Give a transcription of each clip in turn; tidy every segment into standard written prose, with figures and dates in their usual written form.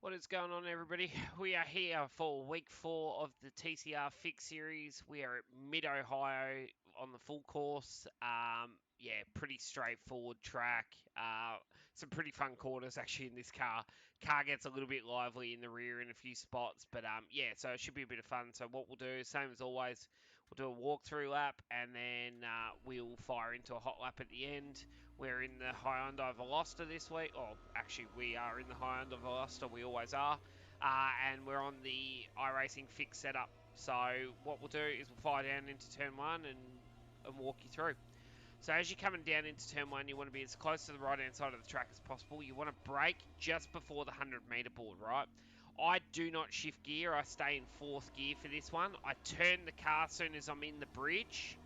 What is going on, everybody? We are here for week 4 of the TCR Fixed series. We are at Mid Ohio on the full course. Yeah, pretty straightforward track. Some pretty fun corners actually in this car. Car gets a little bit lively in the rear in a few spots, but yeah, so it should be a bit of fun. So what we'll do, same as always, we'll do a walkthrough lap and then we'll fire into a hot lap at the end. We're in the Hyundai Veloster this week. Oh, actually, we are in the Hyundai Veloster. We always are. And we're on the iRacing Fixed setup. So what we'll do is we'll fire down into turn 1 and walk you through. So as you're coming down into turn 1, you want to be as close to the right-hand side of the track as possible. You want to brake just before the 100-meter board, right? I do not shift gear. I stay in 4th gear for this one. I turn the car as soon as I'm in the bridge.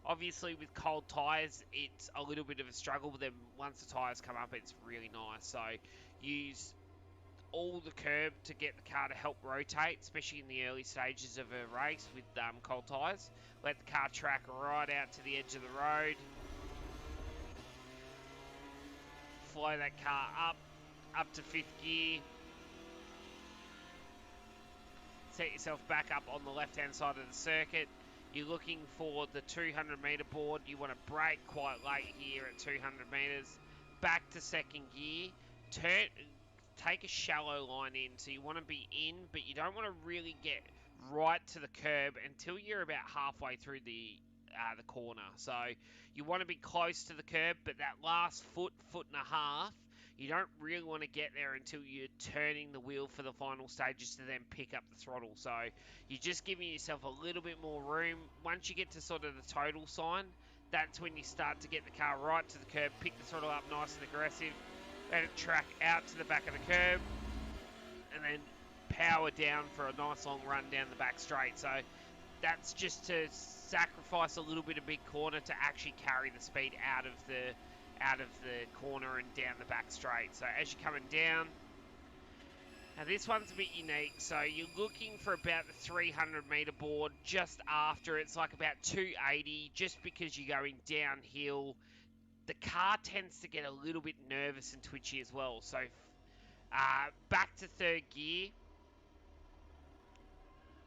Obviously, with cold tyres, it's a little bit of a struggle, but then once the tyres come up, it's really nice. So use all the curb to get the car to help rotate, especially in the early stages of a race with cold tyres. Let the car track right out to the edge of the road. Flow that car up to 5th gear. Set yourself back up on the left-hand side of the circuit. You're looking for the 200-meter board. You want to brake quite late here at 200 meters. Back to 2nd gear. Take a shallow line in. So you want to be in, but you don't want to really get right to the curb until you're about halfway through the corner. So you want to be close to the curb, but that last foot and a half, you don't really want to get there until you're turning the wheel for the final stages to then pick up the throttle. So you're just giving yourself a little bit more room. Once you get to sort of the total sign, that's when you start to get the car right to the curb, pick the throttle up nice and aggressive, let it track out to the back of the curb, and then power down for a nice long run down the back straight. So that's just to sacrifice a little bit of big corner to actually carry the speed out of the corner and down the back straight. So as you're coming down, now this one's a bit unique. So you're looking for about the 300-meter board just after. It's like about 280, just because you're going downhill. The car tends to get a little bit nervous and twitchy as well. So back to 3rd gear.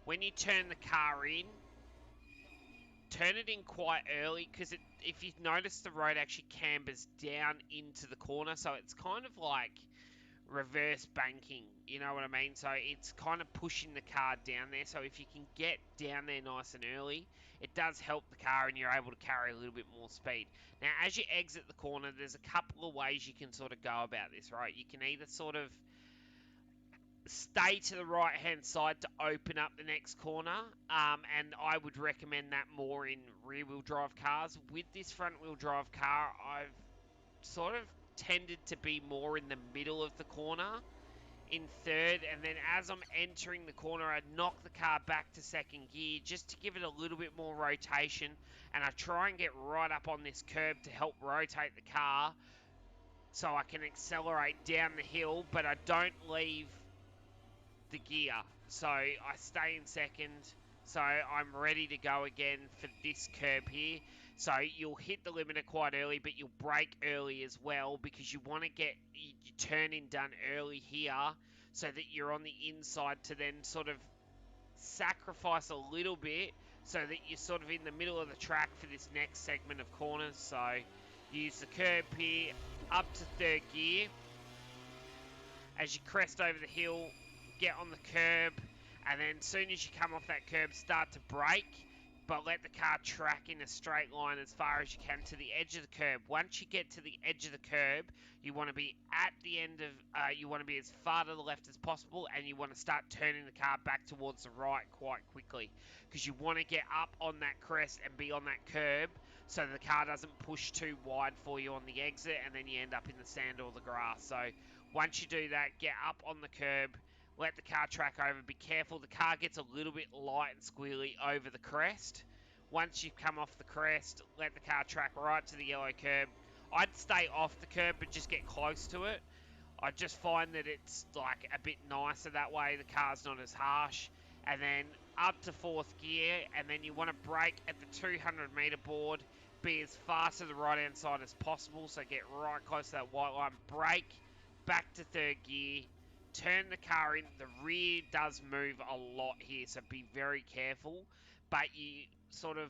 When you turn the car in, turn it in quite early, because if you've noticed, the road actually cambers down into the corner, so it's kind of like reverse banking, you know what I mean? So it's kind of pushing the car down there. So if you can get down there nice and early, it does help the car and you're able to carry a little bit more speed. Now, as you exit the corner, there's a couple of ways you can sort of go about this, right? You can either sort of stay to the right hand side to open up the next corner, and I would recommend that more in rear wheel drive cars. With this front wheel drive car, I've sort of tended to be more in the middle of the corner in 3rd, and then as I'm entering the corner, I knock the car back to 2nd gear just to give it a little bit more rotation, and I try and get right up on this curb to help rotate the car so I can accelerate down the hill, but I don't leave the gear. So I stay in 2nd, so I'm ready to go again for this curb here. So you'll hit the limiter quite early, but you'll brake early as well, because you want to get your turn-in done early here so that you're on the inside to then sort of sacrifice a little bit so that you're sort of in the middle of the track for this next segment of corners. So use the curb here up to 3rd gear. As you crest over the hill, get on the curb, and then as soon as you come off that curb, start to brake, but let the car track in a straight line as far as you can to the edge of the curb. Once you get to the edge of the curb, you want to be at the end of, you want to be as far to the left as possible, and you want to start turning the car back towards the right quite quickly, because you want to get up on that crest and be on that curb so the car doesn't push too wide for you on the exit, and then you end up in the sand or the grass. So once you do that, get up on the curb, let the car track over. Be careful, the car gets a little bit light and squealy over the crest. Once you've come off the crest, let the car track right to the yellow curb. I'd stay off the curb, but just get close to it. I just find that it's like a bit nicer that way. The car's not as harsh. And then up to 4th gear, and then you want to brake at the 200-meter board. Be as fast to the right-hand side as possible, so get right close to that white line. Brake, back to 3rd gear. turn the car in. The rear does move a lot here, so be very careful. But you sort of,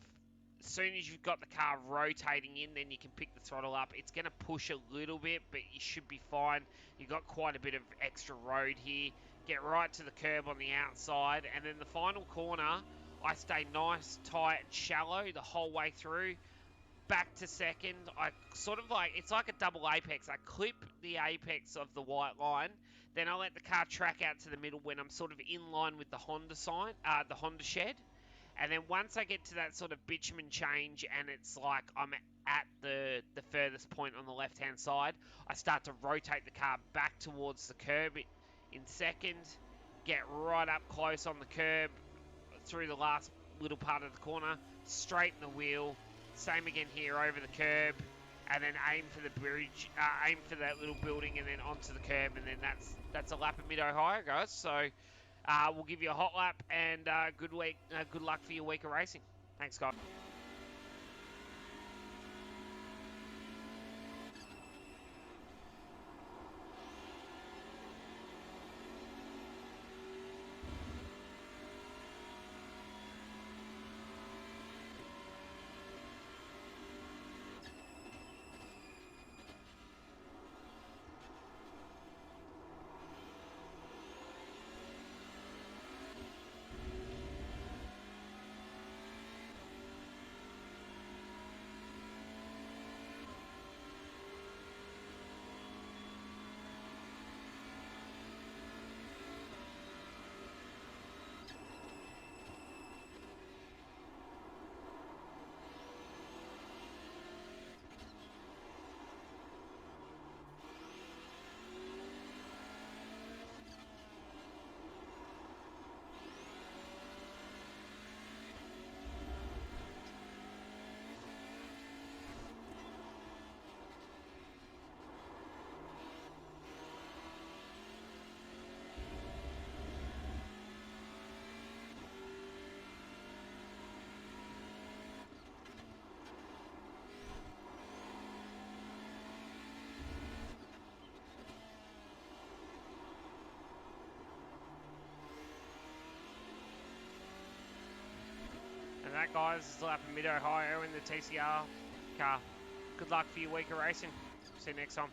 as soon as you've got the car rotating in, then you can pick the throttle up. It's going to push a little bit, but you should be fine. You've got quite a bit of extra road here. Get right to the curb on the outside, and then the final corner, I stay nice, tight, and shallow the whole way through. Back to second, I sort of like, it's like a double apex. I clip the apex of the white line, then I let the car track out to the middle when I'm sort of in line with the Honda the Honda shed. And then once I get to that sort of bitumen change and it's like I'm at the furthest point on the left-hand side, I start to rotate the car back towards the curb in second, get right up close on the curb through the last little part of the corner, straighten the wheel, same again here over the curb, and then aim for the bridge, aim for that little building, and then onto the curb, and then that's a lap of Mid Ohio, guys. So we'll give you a hot lap and good luck for your week of racing. Thanks, guys. And that, guys, is the lap of Mid Ohio in the TCR car. Good luck for your week of racing. See you next time.